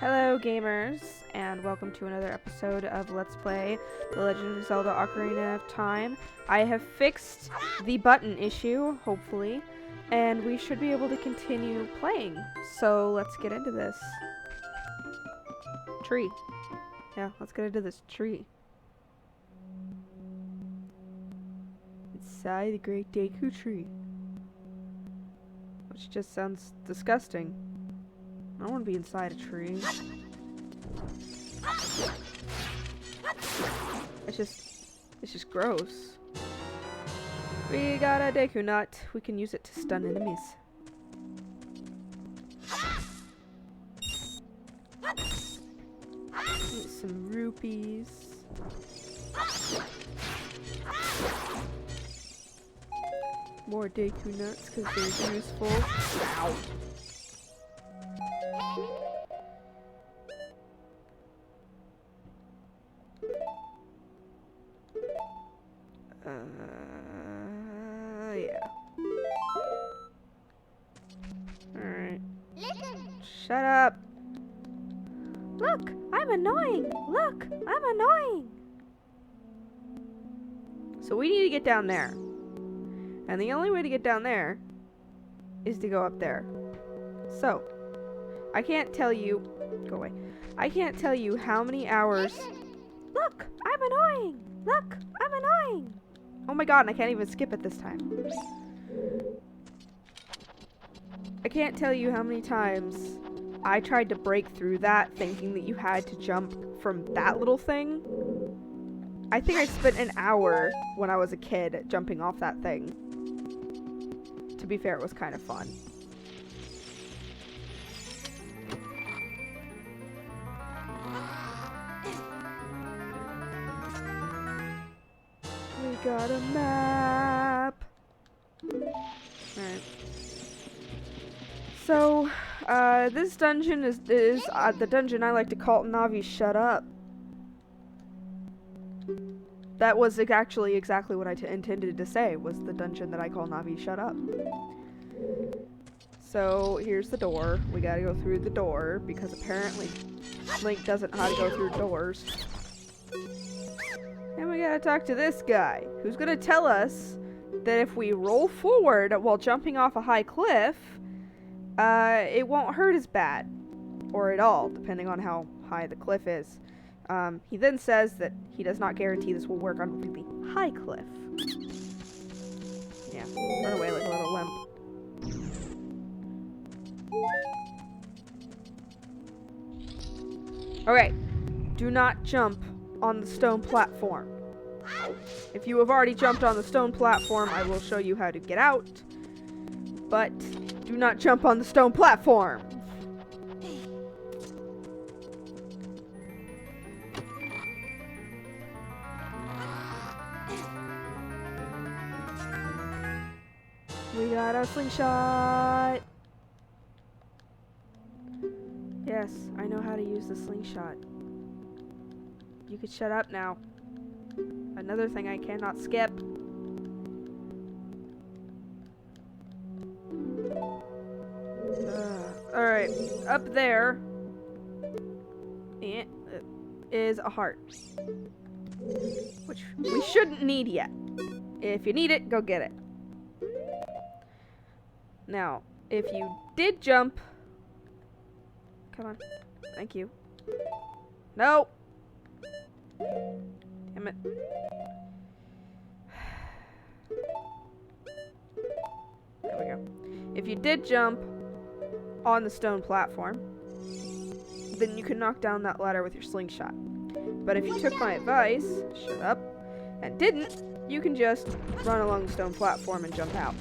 Hello gamers, and welcome to another episode of Let's Play The Legend of Zelda Ocarina of Time. I have fixed the button issue, hopefully, and we should be able to continue playing. So let's get into this. Tree. Yeah, let's get into this tree. Inside the Great Deku Tree. Which just sounds disgusting. I don't want to be inside a tree. It's just gross. We got a Deku Nut. We can use it to stun enemies. Get some rupees. More Deku Nuts because they're useful. Ow. Yeah. Alright. Shut up! Look! I'm annoying! Look! I'm annoying! So we need to get down there. And the only way to get down there is to go up there. So, I can't tell you... Go away. I can't tell you how many hours... Look! I'm annoying! Look! I'm annoying! Oh my god, and I can't even skip it this time. I can't tell you how many times I tried to break through that thinking that you had to jump from that little thing. I think I spent an hour when I was a kid jumping off that thing. To be fair, it was kind of fun. We got a map. Alright. So, this dungeon is the dungeon I like to call Navi Shut Up. That was actually exactly what I intended to say, was the dungeon that I call Navi Shut Up. So, here's the door. We gotta go through the door, because apparently Link doesn't know how to go through doors. And we gotta talk to this guy, who's gonna tell us that if we roll forward while jumping off a high cliff, it won't hurt as bad. Or at all, depending on how high the cliff is. He then says that he does not guarantee this will work on a really high cliff. Yeah, run away like a little limp. Okay, do not jump on the stone platform. If you have already jumped on the stone platform, I will show you how to get out. But do not jump on the stone platform. We got a slingshot. Yes, I know how to use the slingshot. You could shut up now. Another thing I cannot skip. Alright, up there is a heart. Which we shouldn't need yet. If you need it, go get it. Now, if you did jump... Come on. Thank you. No! Damn it. There we go. If you did jump on the stone platform, then you can knock down that ladder with your slingshot. But if you took my advice, shut up, and didn't, you can just run along the stone platform and jump out.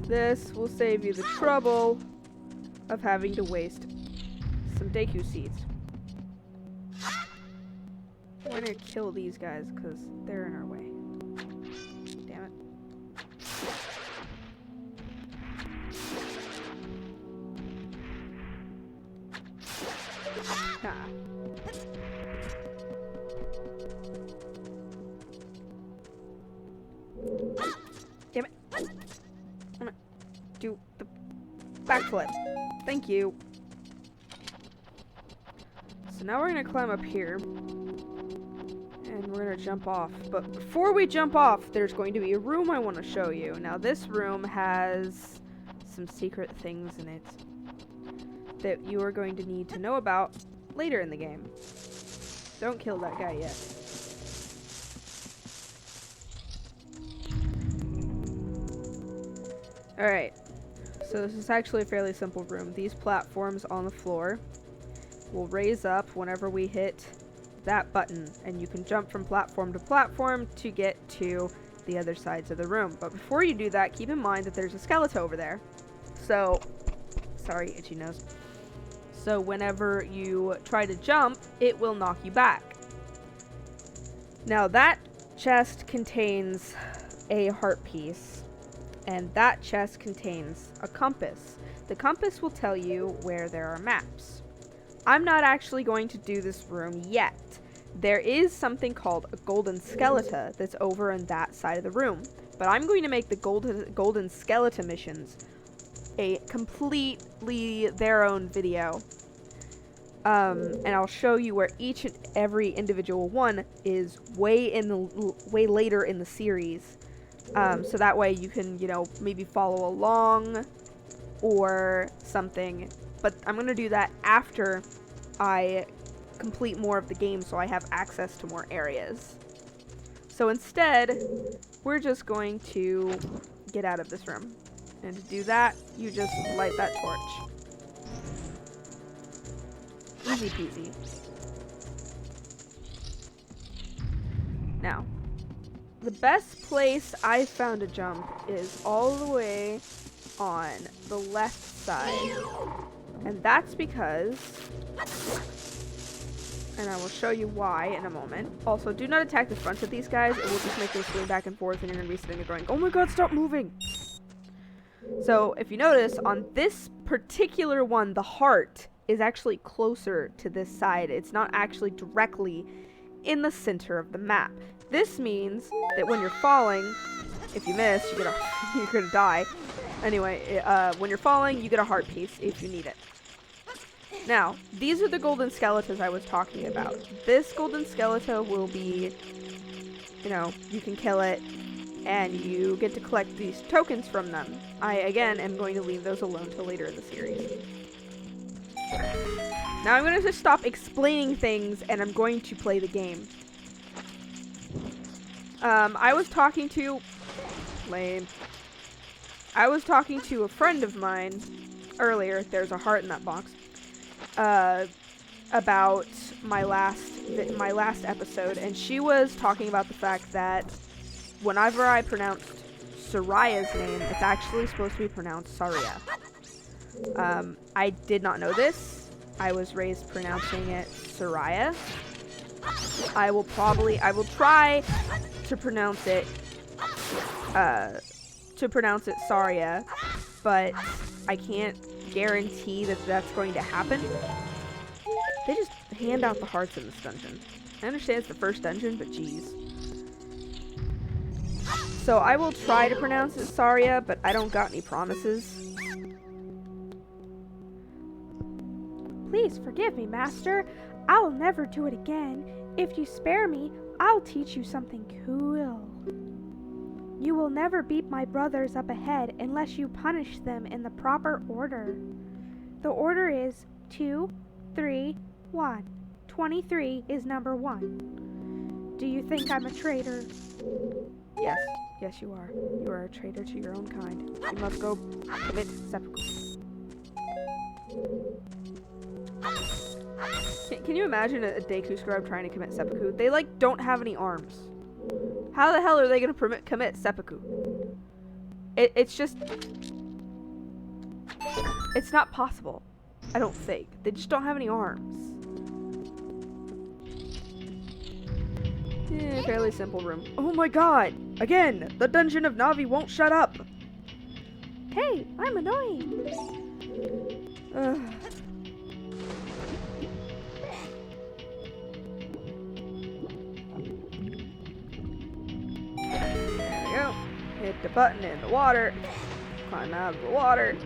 This will save you the trouble of having to waste some Deku seeds. We're gonna kill these guys because they're in our way. Damn it. Ha. Damn it. I'm gonna do the backflip. Thank you. So now we're gonna climb up here. And we're gonna jump off. But before we jump off, there's going to be a room I want to show you. Now this room has some secret things in it that you are going to need to know about later in the game. Don't kill that guy yet. Alright, so this is actually a fairly simple room. These platforms on the floor will raise up whenever we hit that button, and you can jump from platform to platform to get to the other sides of the room. But before you do that, keep in mind that there's a skeleton over there. So, sorry, itchy nose. So whenever you try to jump, it will knock you back. Now that chest contains a heart piece, and that chest contains a compass. The compass will tell you where there are maps. I'm not actually going to do this room yet. There is something called a golden skeleton that's over on that side of the room. But I'm going to make the golden skeleton missions a completely their own video. And I'll show you where each and every individual one is way later in the series. So that way you can, you know, maybe follow along or something. But I'm going to do that after I complete more of the game so I have access to more areas. So instead, we're just going to get out of this room. And to do that, you just light that torch. Easy peasy. Now, the best place I found to jump is all the way on the left side. And that's because, and I will show you why in a moment. Also, do not attack the front of these guys. It will just make them swing back and forth and you're going to be sitting there going, oh my god, stop moving! So, if you notice, on this particular one, the heart is actually closer to this side. It's not actually directly in the center of the map. This means that when you're falling, if you miss, you're gonna die. Anyway, when you're falling, you get a heart piece if you need it. Now, these are the golden skeletons I was talking about. This golden skeleton will be, you know, you can kill it, and you get to collect these tokens from them. I, again, am going to leave those alone till later in the series. Now I'm going to just stop explaining things, and I'm going to play the game. I was talking to a friend of mine earlier. There's a heart in that box. About my last episode, and she was talking about the fact that whenever I pronounced Saria's name, it's actually supposed to be pronounced Saria. I did not know this. I was raised pronouncing it Saria. I will try to pronounce it Saria, but I can't guarantee that that's going to happen. They just hand out the hearts in this dungeon. I understand it's the first dungeon, but geez. So I will try to pronounce it Saria, but I don't got any promises. Please forgive me, Master. I'll never do it again. If you spare me, I'll teach you something cool. You will never beat my brothers up ahead unless you punish them in the proper order. The order is 2, 3, 1. 23 is number 1. Do you think I'm a traitor? Yes. Yes, you are. You are a traitor to your own kind. You must go commit seppuku. Can you imagine a Deku scrub trying to commit seppuku? They, like, don't have any arms. How the hell are they going to commit seppuku? It's just... It's not possible. I don't think. They just don't have any arms. Yeah, fairly simple room. Oh my god! Again! The dungeon of Navi won't shut up! Hey, I'm annoying! Ugh. There we go. Hit the button in the water. Climb out of the water.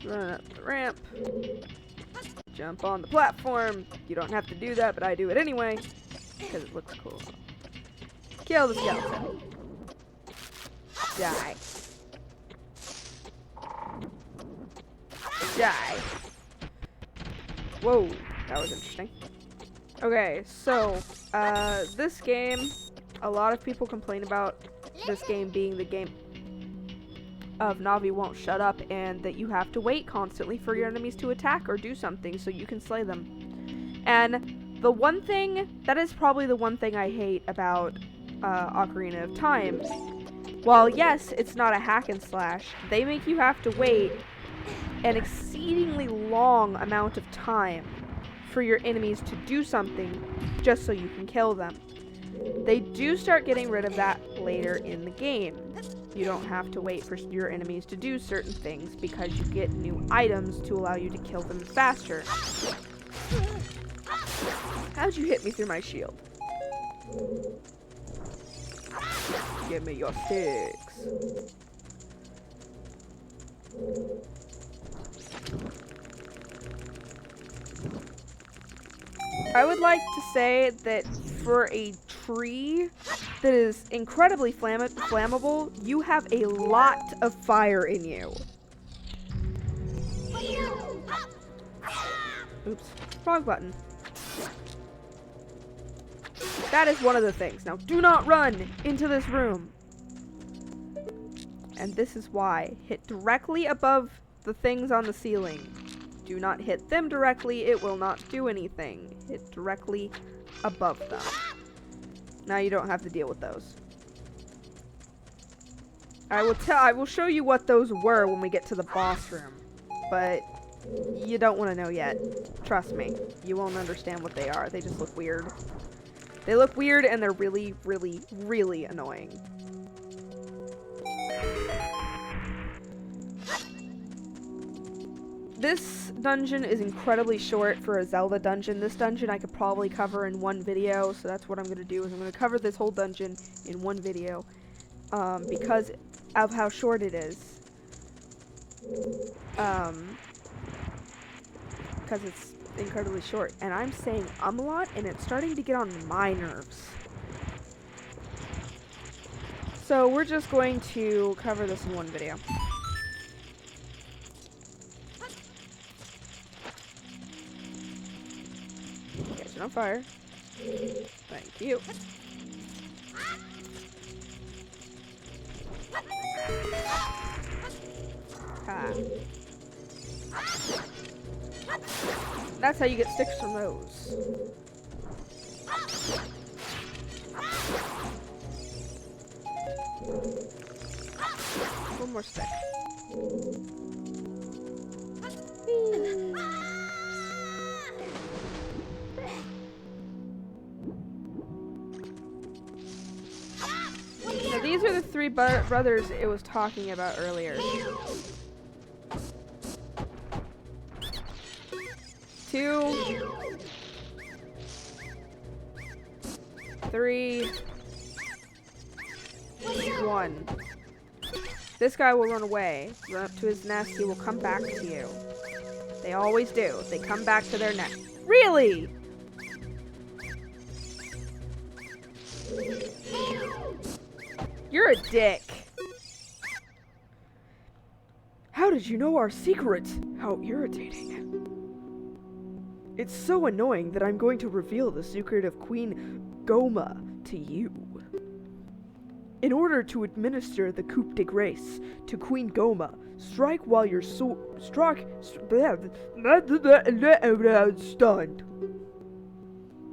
Run up the ramp. Jump on the platform. You don't have to do that, but I do it anyway. Because it looks cool. Kill the skeleton. Die. Die. Whoa, that was interesting. Okay, so, this game, a lot of people complain about this game being the game of Navi won't shut up and that you have to wait constantly for your enemies to attack or do something so you can slay them. And the one thing, that is probably the one thing I hate about Ocarina of Time. While yes, it's not a hack and slash, they make you have to wait an exceedingly long amount of time for your enemies to do something just so you can kill them. They do start getting rid of that later in the game. You don't have to wait for your enemies to do certain things because you get new items to allow you to kill them faster. How'd you hit me through my shield? Give me your sticks. I would like to say that for a tree that is incredibly flammable, you have a lot of fire in you. Oops, wrong button. That is one of the things. Now, do not run into this room. And this is why. Hit directly above the things on the ceiling. Do not hit them directly. It will not do anything. Hit directly above them. Now you don't have to deal with those. I will show you what those were when we get to the boss room. But you don't want to know yet. Trust me. You won't understand what they are. They just look weird. They look weird and they're really, really, really annoying. This dungeon is incredibly short for a Zelda dungeon. This dungeon I could probably cover in one video, so that's what I'm going to do, is I'm going to cover this whole dungeon in one video, because of how short it is. Because it's incredibly short, and I'm saying a lot, and it's starting to get on my nerves. So we're just going to cover this in one video. Catching on fire. Thank you. Ah. That's how you get sticks from those. One more stick. Now these are the three brothers it was talking about earlier. 2, 3, 1. This guy will run away. Run up to his nest, he will come back to you. They always do. They come back to their nest. Really? You're a dick. How did you know our secret? How irritating. It's so annoying that I'm going to reveal the secret of Queen Goma to you. In order to administer the coup de grace to Queen Goma, strike while you're stunned.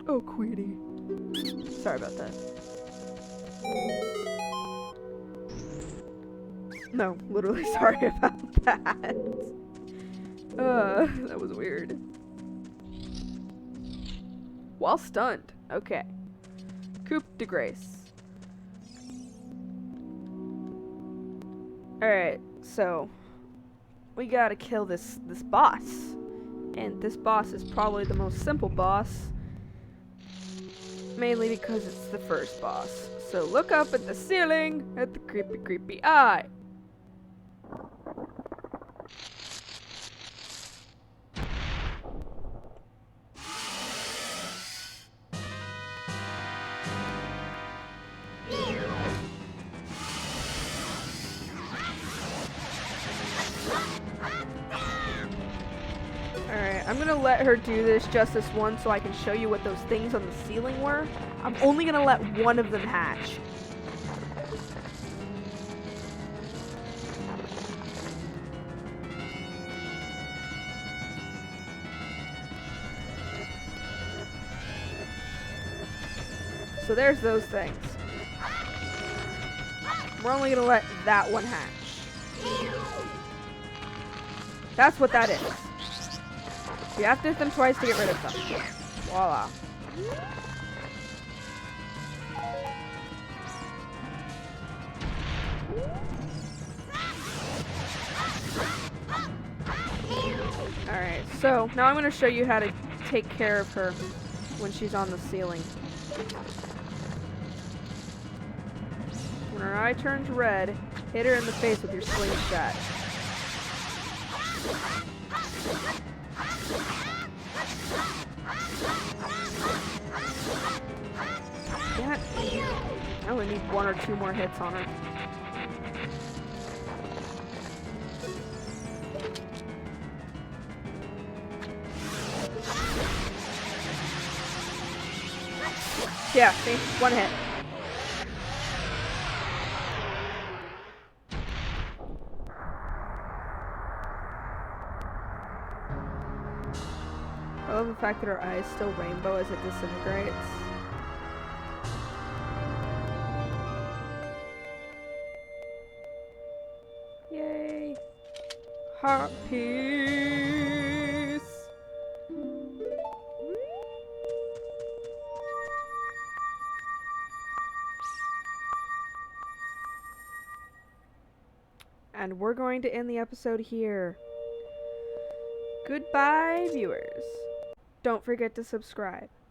Oh, Queenie. Sorry about that. No, literally sorry about that. That was weird. While stunned. Okay. Coup de grace. Alright, so we gotta kill this boss. And this boss is probably the most simple boss. Mainly because it's the first boss. So look up at the ceiling at the creepy, creepy eye. Alright, I'm gonna let her do this just this once so I can show you what those things on the ceiling were. I'm only gonna let one of them hatch. So there's those things. We're only gonna let that one hatch. That's what that is. You have to hit them twice to get rid of them. Voila. Alright, so now I'm going to show you how to take care of her when she's on the ceiling. When her eye turns red, hit her in the face with your slingshot. Damn it. I only need 1 or 2 more hits on her. Yeah, see? 1 hit. I love the fact that her eye is still rainbow as it disintegrates. Yay! Heart piece! And we're going to end the episode here. Goodbye, viewers. Don't forget to subscribe.